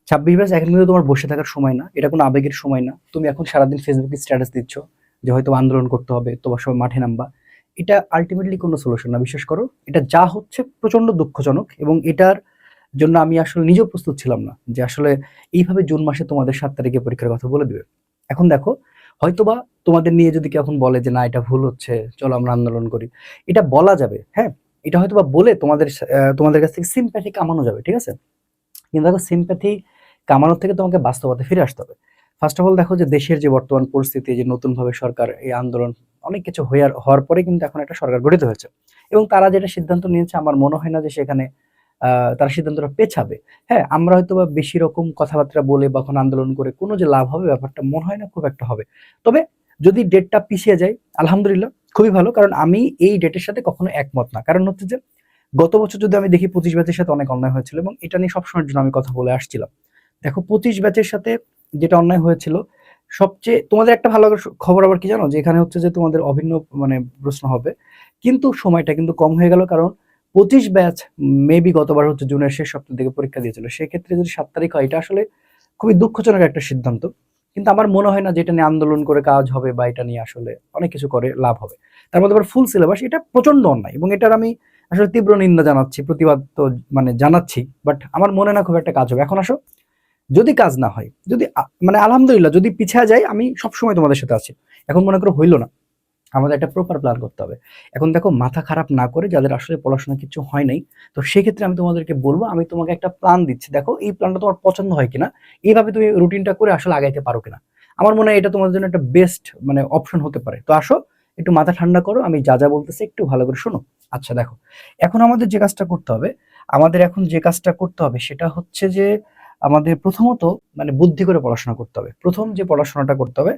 26 batch এখন কিন্তু তোমার বসে থাকার সময় না, এটা কোনো আবেগের সময় না। তুমি এখন সারাদিন ফেসবুকে স্ট্যাটাস দিচ্ছ যে হয়তো আন্দোলন করতে হবে, তোমার সবাই মাঠে নামবা। এটা আলটিমেটলি কোনো সলিউশন না, বিশ্বাস করো। এটা যা হচ্ছে প্রচন্ড দুঃখজনক, এবং এটার জন্য আমি আসলে নিজেও প্রস্তুত ছিলাম না যে আসলে এইভাবে জুন মাসে তোমাদের 7 তারিখে পরীক্ষার কথা বলে দিবে। এখন দেখো, হয়তোবা তোমাদের নিয়ে যদি কেউ এখন বলে যে না এটা ভুল হচ্ছে, চলো আমরা আন্দোলন করি, এটা বলা যাবে, হ্যাঁ। এটা হয়তোবা বলে তোমাদের কাছ থেকে সিম্প্যাথি কামানো যাবে, ঠিক আছে। কিন্তু দেখো, সিম্প্যাথি কামানোর থেকে তোমাকে বাস্তবতায় ফিরে আসতে হবে। ফার্স্ট অফ অল দেখো যে দেশের যে বর্তমান পরিস্থিতি, যে নতুনভাবে সরকার, এই আন্দোলন অনেক কিছু হওয়ার পরে কিন্তু এখন একটা সরকার গঠিত হয়েছে, এবং তারা যেটা সিদ্ধান্ত নিয়েছে আমার মনে হয় না যে সেখানে তারা সিদ্ধান্তটা পেছাবে। হ্যাঁ, আমরা হয়তো বা বেশি রকম কথাবার্তা বলে বা কোনো আন্দোলন করে কোনো যে লাভ হবে ব্যাপারটা মনে হয় না খুব একটা হবে। তবে যদি ডেটটা পিছিয়ে যায়, আলহামদুলিল্লাহ, খুবই ভালো। কারণ আমি এই ডেটের সাথে কখনো একমত না। কারণ হচ্ছে যে গত বছর যদি আমি দেখি 25 ব্যাচের সাথে অনেক অন্যায় হয়েছিল, এবং এটা নিয়ে সবসময়ের জন্য আমি কথা বলে আসছিলাম। দেখো, 25 ব্যাচের সাথে যেটা অন্যায় হয়েছিল, সবচেয়ে তোমাদের একটা ভালো খবর আবার কি জানো, যে এখানে হচ্ছে যে তোমাদের অভিন্ন মানে প্রশ্ন হবে, কিন্তু সময়টা কিন্তু কম হয়ে গেল। কারণ 25 ব্যাচ মেবি গতবার হচ্ছে জুনের শেষ সপ্তাহ দিকে পরীক্ষা দিয়েছিল, সেক্ষেত্রে যদি 7 তারিখ হয়, এটা আসলে খুবই দুঃখজনক একটা সিদ্ধান্ত। কিন্তু আমার মনে হয় না যে এটা নিয়ে আন্দোলন করে কাজ হবে, বা এটা নিয়ে আসলে অনেক কিছু করে লাভ হবে। তার মধ্যে আবার ফুল সিলেবাস, এটা প্রচন্ড অন্যায়, এবং এটার আমি আসলে তীব্র নিন্দা জানাচ্ছি, প্রতিবাদ তো মানে জানাচ্ছি। বাট আমার মনে না খুব একটা কাজ হবে। এখন আসো, যদি কাজ না হয়, যদি মানে আলহামদুলিল্লাহ, যদি পিছিয়ে যায়, আমি সবসময় তোমাদের সাথে আছি। এখন মনে করো হইলো না, আমাদের একটা প্রপার প্ল্যান করতে হবে। এখন দেখো, মাথা খারাপ না করে, যাদের আসলে পড়াশোনা কিছু হয় নাই, তো সেক্ষেত্রে আমি তোমাদেরকে বলবো, আমি তোমাকে একটা প্ল্যান দিচ্ছি, দেখো এই প্ল্যানটা তোমার পছন্দ হয় কিনা, এইভাবে তুমি রুটিনটা করে আসলে আগাইতে পারো কিনা। আমার মনে হয় এটা তোমাদের জন্য একটা বেস্ট মানে অপশন হতে পারে। তো আসো, একটু মাথা ঠান্ডা করো, আমি যা যা বলতেছি একটু ভালো করে শোনো। আচ্ছা দেখো, এখন আমাদের যে কাজটা করতে হবে, সেটা হচ্ছে যে আমাদের প্রথমত মানে বুদ্ধি করে পড়াশোনা করতে হবে। প্রথম যে পড়াশোনাটা করতে হবে,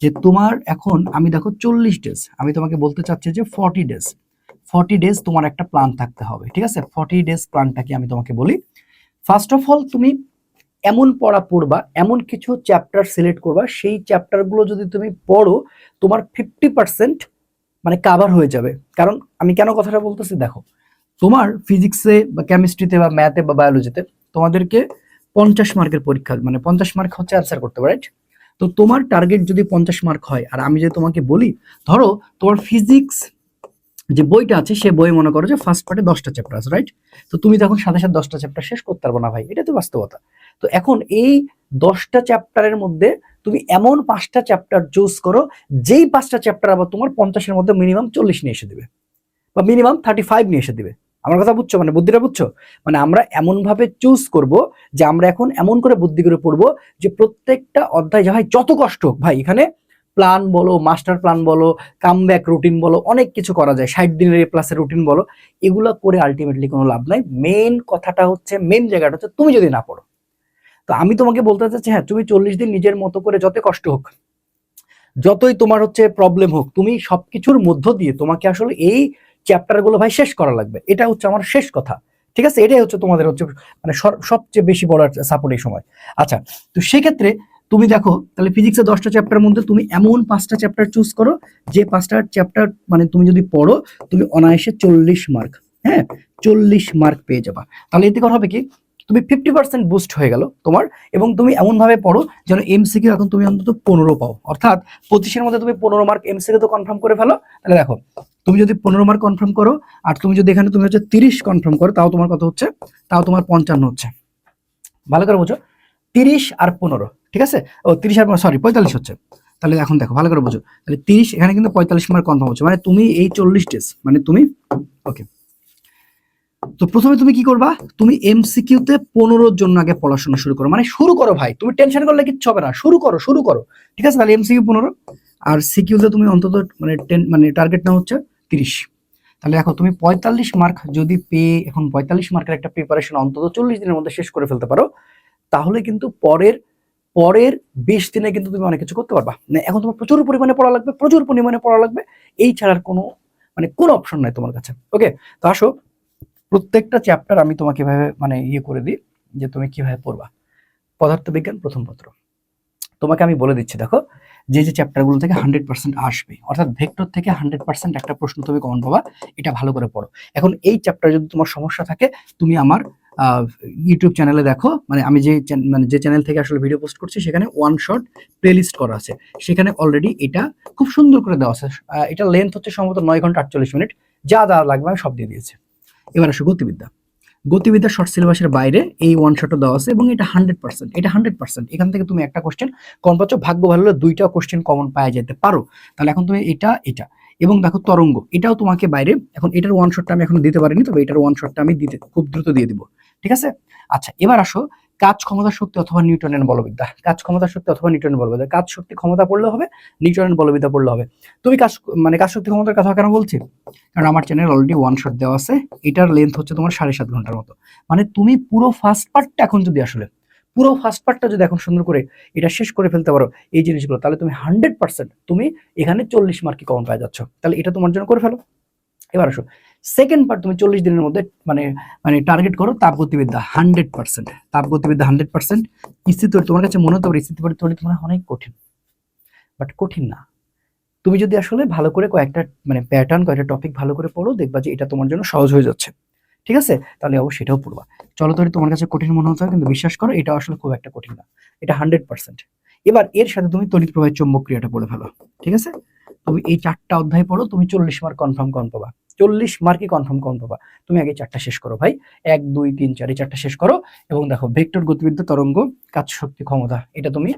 যে তোমার এখন আমি দেখো 40 ডেজ, আমি তোমাকে বলতে চাচ্ছি যে 40 ডেজ, 40 ডেজ তোমার একটা প্ল্যান থাকতে হবে, ঠিক আছে। 40 ডেজ প্ল্যানটা কি আমি তোমাকে বলি। ফার্স্ট অফ অল, তুমি এমন পড়া পড়বা, এমন কিছু চ্যাপ্টার সিলেক্ট করবা, সেই চ্যাপ্টারগুলো যদি তুমি পড়ো, তোমার 50% মানে কাভার হয়ে যাবে। কারণ আমি কেন কথাটা বলতেছি, দেখো, তোমার ফিজিক্সে বা কেমিস্ট্রিতে বা ম্যাথে বা বায়োলজিতে তোমাদেরকে 50 মার্কের পরীক্ষা, মানে 50 মার্ক হচ্ছে অ্যান্সার করতে, রাইট। তো তোমার টার্গেট যদি 50 মার্ক হয়, আর আমি যদি তোমাকে বলি, ধরো তোমার ফিজিক্স যে বইটা আছে, সে বই মনে করো যে ফার্স্ট পার্টে 10টা চ্যাপ্টার আছে, রাইট। তো তুমি তখন সাথে সাথে 10টা চ্যাপ্টার শেষ করতে পারবো না ভাই, এটা তো বাস্তবতা। তো এখন এই 10টা চ্যাপ্টারের মধ্যে তুমি এমন 5টা চ্যাপ্টার চুজ করো, যেই 5টা চ্যাপ্টার আবার তোমার 50-এর মধ্যে মিনিমাম 40 নিয়ে এসে দিবে, বা মিনিমাম 35 নিয়ে এসে দিবে। আমার কথা বুঝছো, মানে বুদ্ধিটা বুঝছো? মানে আমরা এমন ভাবে চুজ করব, যে আমরা এখন এমন করে বুদ্ধি করে পড়বো, যে প্রত্যেকটা অধ্যায়, ভাই যত কষ্ট হোক, ভাই এখানে প্ল্যান বলো, মাস্টার প্ল্যান বলো, কামব্যাক রুটিন বলো, অনেক কিছু করা যায়, 60 দিনের এ প্লাসের রুটিন বলো, এগুলো করে আলটিমেটলি কোনো লাভ নাই। মেইন কথাটা হচ্ছে, মেইন জায়গাটা হচ্ছে তুমি যদি না পড়ো। তো আমি তোমাকে বলতে চাচ্ছি, হ্যাঁ, তুমি 40 দিন নিজের মতো করে, যত কষ্ট হোক, যতই তোমার হচ্ছে প্রবলেম হোক, তুমি সবকিছুর মধ্য দিয়ে তোমাকে আসলে এই চ্যাপ্টার গুলো ভাই শেষ করা লাগবে। এটা হচ্ছে আমার শেষ কথা, ঠিক আছে। এটাই হচ্ছে তোমাদের হচ্ছে মানে সবচেয়ে বেশি বড় সাপোর্ট এই সময়। আচ্ছা, তো সেক্ষেত্রে তুমি দেখো, তাহলে ফিজিক্সের 10টা চ্যাপ্টারের মধ্যে তুমি এমন 5টা চ্যাপ্টার চুজ করো, যে 5টা চ্যাপ্টার মানে তুমি যদি পড়ো, তুমি অনায়াসে 40 মার্ক, হ্যাঁ, 40 মার্ক পেয়ে যাবা। তাহলে এতে কথা হবে কি, তুমি 50% বুস্ট হয়ে গেল তোমার। এবং তুমি এমন ভাবে পড়ো যেন এমসিকিউ এখন তুমি অন্তত 15 পাও, অর্থাৎ 25-এর মধ্যে তুমি 15 মার্ক এমসিকিউ তো কনফার্ম করে ফেলো। তাহলে দেখো, তুমি যদি 15 মার্ক কনফার্ম করো, আর তুমি যদি এখানে তুমি হচ্ছে 30 কনফার্ম করো, তাও তোমার কত হচ্ছে, তাও তোমার 55 হচ্ছে। ভালো করে বুঝো, 30 আর 15, ঠিক আছে। ও 30 আর সরি 45 হচ্ছে। তাহলে এখন দেখো, ভালো করে বুঝো, তাহলে 30 এখানে কিন্তু 45 মার্ক কনফার্ম হচ্ছে, মানে তুমি এই 40 ডেজ মানে তুমি, ওকে। তো প্রথমে তুমি কি করবা, তুমি এমসিকিউতে 15-র জন্য আগে পড়াশোনা শুরু করো, মানে শুরু করো ভাই, তুমি টেনশন করলে কিচ্ছু হবে না, শুরু করো, শুরু করো, ঠিক আছে। তাহলে এমসিকিউ 15, আর সিকিউতে তুমি অন্তত মানে 10 মানে টার্গেট না হচ্ছে 30। তাহলে দেখো, তুমি 45 মার্ক যদি পেয়ে এখন 45 মার্কের একটা প্রিপারেশন অন্তত 40 দিনের মধ্যে শেষ করে ফেলতে পারো, তাহলে কিন্তু পরের পরের 20 দিনে কিন্তু তুমি অনেক কিছু করতে পারবা। মানে এখন তোমার প্রচুর পরিমাণে পড়া লাগবে, প্রচুর পরিমাণে পড়া লাগবে, এই ছাড়ার কোনো মানে কোনো অপশন নাই তোমার কাছে। ওকে, তো আসো, প্রত্যেকটা চ্যাপ্টার আমি তোমাকে এভাবে মানে ইয়ে করে দিই, যে তুমি কিভাবে পড়বা। পদার্থবিজ্ঞান প্রথম পত্র, তোমাকে আমি বলে দিচ্ছি, দেখো, যে চ্যাপ্টারগুলো থেকে 100% আসবে, অর্থাৎ ভেক্টর থেকে 100% একটা প্রশ্ন তুমি কমন পাবা, এটা ভালো করে পড়ো। এখন এই চ্যাপ্টার যদি তোমার সমস্যা থাকে, তুমি আমার ইউটিউব চ্যানেলে দেখো, মানে আমি যে চ্যানেল থেকে আসলে ভিডিও পোস্ট করছি সেখানে ওয়ান শট প্লেলিস্ট করা আছে, সেখানে অলরেডি এটা খুব সুন্দর করে দেওয়া আছে। এটা লেন্থ হচ্ছে সম্ভবত 9 ঘন্টা 48 মিনিট, যা যা লাগবে আমি সব দিয়ে দিয়েছি। এবার আসো গতিবিদ্যা। গতিবিদ্যা শর্ট সিলেবাসের বাইরে এই ওয়ান শটও দেওয়া আছে এবং এটা 100%, এটা 100%। এখান থেকে তুমি একটা কোশ্চেন কমন পাচ্ছ, ভাগ্য ভালো হলে দুইটা কোশ্চেন কমন পাওয়া যেতে পারো। তাহলে এখন তুমি এটা এবং দেখো তরঙ্গ, এটাও তোমাকে বাইরে, এখন এটার ওয়ান শটটা আমি এখন দিতে পারিনি, তবে এটার ওয়ান শটটা আমি খুব দ্রুত দিয়ে দিব, ঠিক আছে। আচ্ছা, এবার আসো কাজ ক্ষমতা শক্তি অথবা নিউটনের বলবিদ্যা। কাজ ক্ষমতা শক্তি অথবা নিউটনের বলবিদ্যা, কাজ শক্তি ক্ষমতা পড়লে হবে, নিউটনের বলবিদ্যা পড়লে হবে। তুমি কাজ শক্তি ক্ষমতার কথা কেন বলছি, কারণ আমার চ্যানেল অলরেডি ওয়ান শট দেওয়া আছে, এটার লেন্থ হচ্ছে তোমার 7.5 ঘন্টার মতো। মানে তুমি পুরো ফার্স্ট পার্টটা এখন যদি এখন সুন্দর করে এটা শেষ করে ফেলতে পারো এই জিনিসগুলো, তাহলে তুমি 100% তুমি এখানে 40 মার্কই কমন পাওয়া যাচ্ছ। তাহলে এটা তোমার জন্য করে ফেলো। এবার আসো সেকেন্ড পার্ট, তুমি 40 দিনের মধ্যে মানে টার্গেট করো তাপগতিবিদ্যা 100%, তাপগতিবিদ্যা 100%। স্থিতি তোমার কাছে মনে হতে পারে স্থিতি তৈরি তোমার অনেক কঠিন, বাট কঠিন না। তুমি যদি আসলে ভালো করে কয়েকটা প্যাটার্ন, কয়েকটা টপিক ভালো করে পড়ো, দেখবা যে এটা তোমার জন্য সহজ হয়ে যাচ্ছে, ঠিক আছে। তাহলে অবশ্যই এটাও পড়বা। চলো তৈরি তোমার কাছে কঠিন মনে হতে হয়, কিন্তু বিশ্বাস করো এটা আসলে খুব একটা কঠিন না, এটা 100%। এবার এর সাথে তুমি তড়িৎ প্রবাহের চৌম্বক ক্রিয়াটা পড়ে ফেলো, ঠিক আছে। তুমি এই 4টা অধ্যায় পড়ো, তুমি 40 মার্ক কনফার্ম পাবা, 40 মার্কই কনফার্ম পাবা। তুমি আগে 4টা শেষ করো ভাই, 1 2 3 4 এই 4টা শেষ করো, এবং দেখো ভেক্টর গতিবিদ্যা, তরঙ্গ, কাজ শক্তি ক্ষমতা, এটা তুমি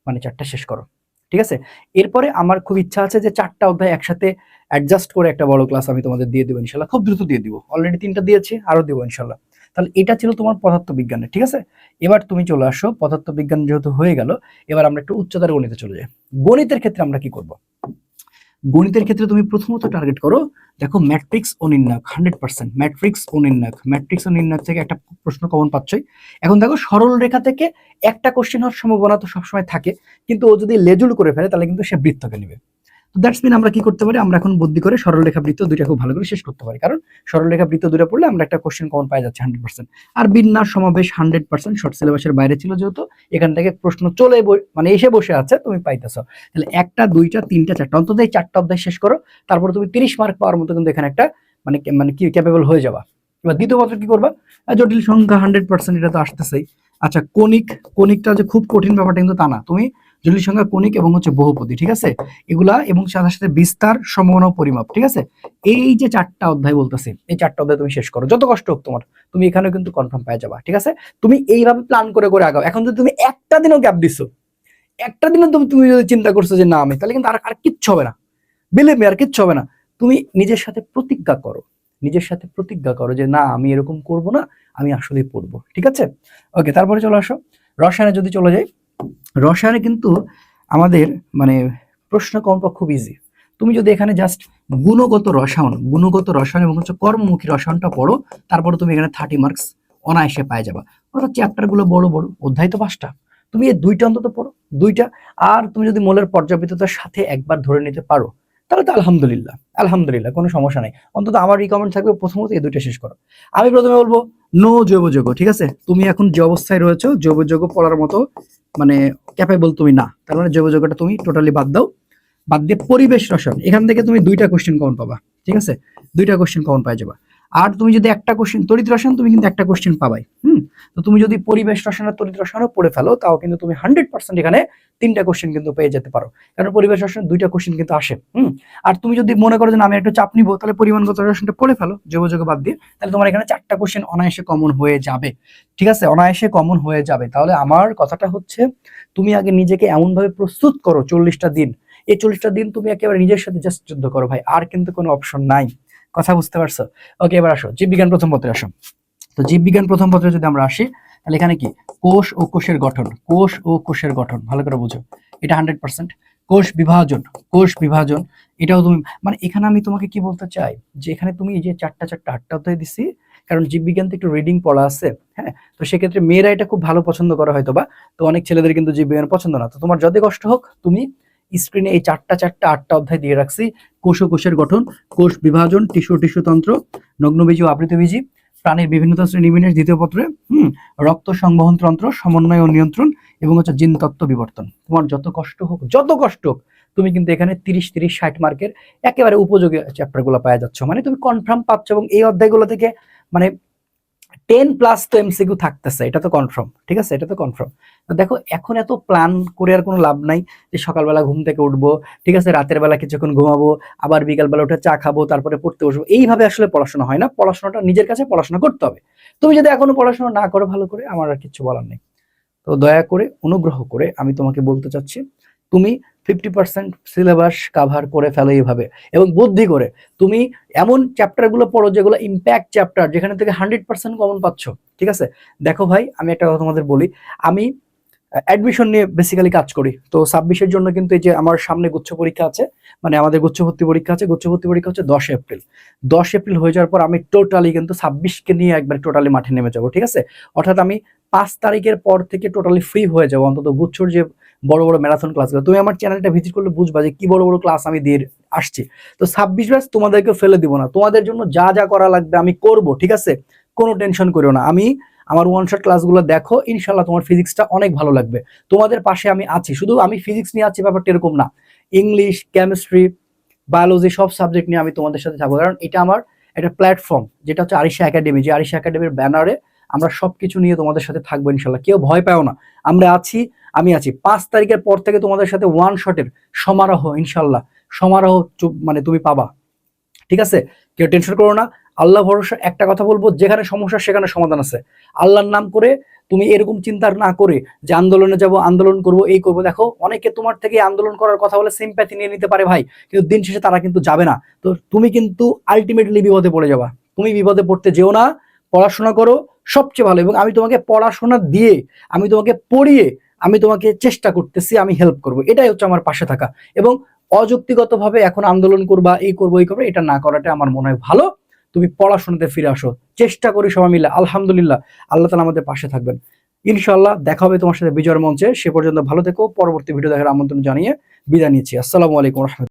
4টা শেষ করো, ঠিক আছে। এরপরে আমার খুব ইচ্ছা আছে যে 4টা অধ্যায় একসাথে অ্যাডজাস্ট করে একটা বড় ক্লাস আমি তোমাদের দিয়ে দেবো ইনশাল্লাহ, খুব দ্রুত দিয়ে দিব, অলরেডি 3টা দিয়েছি, আরো দেবো ইনশাল্লাহ। তাহলে এটা ছিল তোমার পদার্থবিজ্ঞানের, ঠিক আছে। এবার তুমি চলে আসো, পদার্থবিজ্ঞান যেহেতু হয়ে গেল, এবার আমরা একটু উচ্চতর গণিতে চলে যাই। গণিতের ক্ষেত্রে আমরা কি করব, গণিতের ক্ষেত্রে তুমি প্রথমত টার্গেট করো, দেখো ম্যাট্রিক্স ও নির্ণায়ক 100%, ম্যাট্রিক্স ও নির্ণায়ক থেকে একটা প্রশ্ন কমন পাচ্ছই। এখন দেখো সরল রেখা থেকে একটা কোশ্চেন হওয়ার সম্ভাবনা তো সবসময় থাকে, কিন্তু ও যদি লেজুল করে ফেলে তাহলে কিন্তু সে বৃত্তকে নেবে। তো দ্যাটস মিন আমরা কি করতে পারি, আমরা এখন বুদ্ধি করে সরলরেখা বৃত্ত দুইটা খুব ভালো করে শেষ করতে পারি, কারণ সরলরেখা বৃত্ত দুইটা পড়লে আমরা একটা কোশ্চেন কমন পাই যাচ্ছে 100%। আর বিন্যাস সমাবেশ 100% শর্ট সিলেবাসের বাইরে ছিল, যেহেতু এখান থেকে প্রশ্ন এসে বসে আছে, তুমি পাইতেছো। তাহলে 1টা 2টা 3টা 4টা, অন্তত এই 4টা অধ্যায় শেষ করো, তারপরে তুমি 30 মার্ক পাওয়ার মতো কিন্তু এখানে একটা কি ক্যাপেবল হয়ে যাবা। এবার দ্বিতীয় পত্র কি করবা, জটিল সংখ্যা 100%, এটা তো আসতেছেই। আচ্ছা, কণিকটা যে খুব কঠিন ব্যাপারটা কিন্তু তা না, তুমি জটিল সংখ্যা, কণিক এবং হচ্ছে বহুপদী, ঠিক আছে, এগুলা, এবং সাথে সাথে বিস্তার, সম্ভাবনা, পরিমাপ, ঠিক আছে। এই যে 4টা অধ্যায় বলতেছি, এই 4টা অধ্যায় তুমি শেষ করো, যত কষ্ট হোক তোমার, তুমি এখানে কিন্তু কনফার্ম পেয়ে যাবা, ঠিক আছে। তুমি এইভাবে প্ল্যান করে করে আগাও। এখন যদি তুমি একটা দিনও গ্যাপ দিছো, একটা দিনও তুমি যদি চিন্তা করছো যে না আমি, তাহলে কিন্তু আর কিচ্ছু হবে না, বিলিভ মি, আর কিচ্ছু হবে না। তুমি নিজের সাথে প্রতিজ্ঞা করো যে না আমি এরকম করব না, আমি আসলে পড়বো, ঠিক আছে। ওকে, তারপরে চলে আসো রসায়নে যদি চলে যাই। রসায়নে কিন্তু আমাদের প্রশ্ন কমপক্ষে খুব ইজি। তুমি যদি এখানে জাস্ট গুণগত রসায়ন এবং হচ্ছে কর্মমুখী রসায়নটা পড়ো, তারপরে তুমি এখানে 30 মার্কস অনায়াসে পাই যাবা। অর্থাৎ চ্যাপ্টার গুলো বড় বড়, অধ্যায় তো 5টা, তুমি এই 2টা অন্তত পড়ো, 2টা। আর তুমি যদি মোলের পর্যাবৃত্ততার সাথে একবার ধরে নিতে পারো, তাহলে তো আলহামদুলিল্লাহ কোনো সমস্যা নাই। অন্তত আমার রিকমেন্ড থাকবে প্রথমত এই 2টা শেষ করো। আমি প্রথমে বলবো নো জৈব যৌগ, ঠিক আছে। তুমি এখন যে অবস্থায় রয়েছো, জৈব যৌগ পড়ার মতো ক্যাপেবল তুমি না, তার মানে জৈব যৌগটা তুমি টোটালি বাদ দাও। বাদ দিয়ে পরিবেশ রসায়ন, এখান থেকে তুমি 2টা কোশ্চেন কমন পাবা, ঠিক আছে, 2টা কোশ্চেন কমন পাই যাবা। আর তুমি যদি একটা কোশ্চেন, তড়িৎ রসায়ন তুমি কিন্তু একটা কোশ্চেন পাবাই। তো তুমি যদি পরিবেশ রসায়ন আর তড়িৎ রসায়নও পড়ে ফেলো, তাও কিন্তু তুমি 100% এখানে 3টা কোশ্চেন কিন্তু পেয়ে যেতে পারো, কারণ পরিবেশ রসায়ন 2টা কোশ্চেন কিন্তু আসে। আর তুমি যদি মনে করো যে আমি একটু চাপ নিবো, তাহলে পরিমাণগত রসায়নটা পড়ে ফেলো জৈব যৌগ বাদ দিয়ে, তাহলে তোমার এখানে 4টা কোশ্চেন অনায়াসে কমন হয়ে যাবে, ঠিক আছে, অনায়াসে কমন হয়ে যাবে। তাহলে আমার কথাটা হচ্ছে, তুমি আগে নিজেকে এমন ভাবে প্রস্তুত করো 40টা দিন, এই 40টা দিন তুমি একেবারে নিজের সাথে জাস্ট যুদ্ধ করো ভাই, আর কিন্তু কোনো অপশন নাই। কথা বুঝতে পারছো? ওকে, এবার আসো জীববিজ্ঞান প্রথম পত্রে আসো। তো জীববিজ্ঞান প্রথম পত্রে যদি আমরা আসি, তাহলে এখানে কি কোষ ও কোষের গঠন ভালো করে বুঝো, এটা 100%। কোষ বিভাজন এটাও তুমি এখানে আমি তোমাকে কি বলতে চাই, যে এখানে তুমি এই যে 8টা অধ্যায় দিছি, কারণ জীববিজ্ঞান তো একটু রিডিং পড়া আছে, হ্যাঁ, তো সেক্ষেত্রে মেয়েরা এটা খুব ভালো পছন্দ করা হয়তো বা, তো অনেক ছেলেদের কিন্তু জীববিজ্ঞান পছন্দ না। তো তোমার যতই কষ্ট হোক, তুমি স্ক্রিনে এই 8টা অধ্যায় দিয়ে রাখছি। কোষ ও কোষের গঠন, কোষ বিভাজন, টিস্যুতন্ত্র, নগ্নবীজি ও আবৃতবীজি, প্রাণীর বিভিন্নতা শ্রেণীবিন্যাস দ্বিতীয় পত্রে, রক্ত সংবহন তন্ত্র, সমন্বয় ও নিয়ন্ত্রণ, এবং হচ্ছে জিন তত্ত্ব বিবর্তন। তোমার যত কষ্ট হোক তুমি কিন্তু এখানে 30-30-60 মার্কের একেবারে উপযোগী চ্যাপ্টারগুলো পাওয়া যাচ্ছ, তুমি কনফার্ম পাচ্ছ। এবং এই অধ্যায়গুলো থেকে 10+ তো এমসিকিউ থাকতেছে, এটা তো কনফার্ম, ঠিক আছে, এটা তো কনফার্ম। তো দেখো এখন এত প্ল্যান করে আর কোনো লাভ নাই, যে সকালবেলা ঘুম থেকে উঠবো, ঠিক আছে, রাতের বেলা কিছুক্ষণ ঘুমাবো, আবার বিকালবেলা উঠে চা খাবো, তারপরে পড়তে বসবো, এইভাবে আসলে পড়াশোনা হয় না। পড়াশোনাটা নিজের কাছে পড়াশোনা করতে হবে। তুমি যদি এখনো পড়াশোনা না করো ভালো করে, আমার আর কিছু বলার নেই। তো দয়া করে অনুগ্রহ করে আমি তোমাকে বলতে চাচ্ছি, তুমি 50% সিলেবাস কাভার করে ফেলো এইভাবে, এবং বুদ্ধি করে তুমি এমন চ্যাপ্টারগুলো পড়ো যেগুলো ইম্প্যাক্ট চ্যাপ্টার, যেখানে থেকে 100% কমন পাচ্ছ। ঠিক আছে, দেখো ভাই আমি একটা কথা তোমাদের বলি, আমি অ্যাডমিশন নিয়ে বেসিক্যালি কাজ করি। তো 26-এর জন্য কিন্তু এই যে আমার সামনে গুচ্ছ পরীক্ষা আছে, মানে আমাদের গুচ্ছ ভর্তি পরীক্ষা আছে, গুচ্ছ ভর্তি পরীক্ষা হচ্ছে 10 এপ্রিল। 10 এপ্রিল হয়ে যাওয়ার পর আমি টোটালি কিন্তু 26কে নিয়ে একবার টোটালি মাঠে নেমে যাবো, ঠিক আছে। অর্থাৎ আমি 5 তারিখের পর থেকে টোটালি ফ্রি হয়ে যাবো, অন্তত গুচ্ছর যে বড় বড় ম্যারাথন ক্লাসগুলো, তুমি আমার চ্যানেলটা ভিজিট করলে বুঝবা যে কি বড় বড় ক্লাস আমি দিয়ে আসছি। তো 26 ব্যাচ তোমাদেরকে ফেলে দিব না, তোমাদের জন্য যা যা করা লাগবে আমি করব, ঠিক আছে, কোনো টেনশন করিও না। আমি আমার ওয়ান শট ক্লাসগুলো দেখো, ইনশাল্লাহ তোমার ফিজিক্সটা অনেক ভালো লাগবে। তোমাদের পাশে আমি আছি, শুধু আমি ফিজিক্স নিয়ে আছি ব্যাপারটা এরকম না, ইংলিশ, কেমিস্ট্রি, বায়োলজি সব সাবজেক্ট নিয়ে আমি তোমাদের সাথে থাকবো, কারণ এটা আমার একটা প্ল্যাটফর্ম, যেটা হচ্ছে আরিশা একাডেমি, যে আরিশা একাডেমির ব্যানারে আমরা সবকিছু নিয়ে তোমাদের সাথে থাকবো ইনশাল্লাহ। কেউ ভয় পাও না, আমরা আছি, আমি আছি। 5 তারিখের পর থেকে তোমাদের সাথে ওয়ান শটের সমারোহ, ইনশাল্লাহ সমারোহ মানে তুমি পাবা, ঠিক আছে, কেউ টেনশন করো না। আল্লাহ ভরসা, একটা কথা বলবো, যেখানে সমস্যা সেখানে সমাধান আছে। আল্লাহর নাম করে তুমি এরকম চিন্তা না করে যে আন্দোলনে যাব, আন্দোলন করব, এই করব, দেখো অনেকে তোমার থেকে আন্দোলন করার কথা বলে সিম্প্যাথি নিয়ে নিতে পারে ভাই, কিন্তু দিন শেষে তারা কিন্তু যাবে না। তো তুমি কিন্তু আলটিমেটলি বিপদে পড়ে যাবা। তুমি বিপদে পড়তে যেও না, পড়াশোনা করো, সবচেয়ে ভালো। এবং আমি তোমাকে পড়াশোনা দিয়ে, আমি তোমাকে পড়িয়ে, আমি তোমাকে চেষ্টা করতেছি, আমি হেল্প করব, এটাই হচ্ছে আমার পাশে থাকা। এবং অযুক্তিগতভাবে এখন আন্দোলন করবা, এই করবো এই করবো, এটা না করাটা আমার মনে হয় ভালো। তুমি পড়াশোনাতে ফিরে আসো, চেষ্টা করি সবাই মিলে, আলহামদুলিল্লাহ আল্লাহ তাআলা আমাদের পাশে থাকবেন। ইনশাআল্লাহ দেখা হবে তোমার সাথে বিজয়ের মঞ্চে। সে পর্যন্ত ভালো থেকো। পরবর্তী ভিডিও দেখার আমন্ত্রণ জানিয়ে বিদায় নিচ্ছি। আসসালামু আলাইকুম।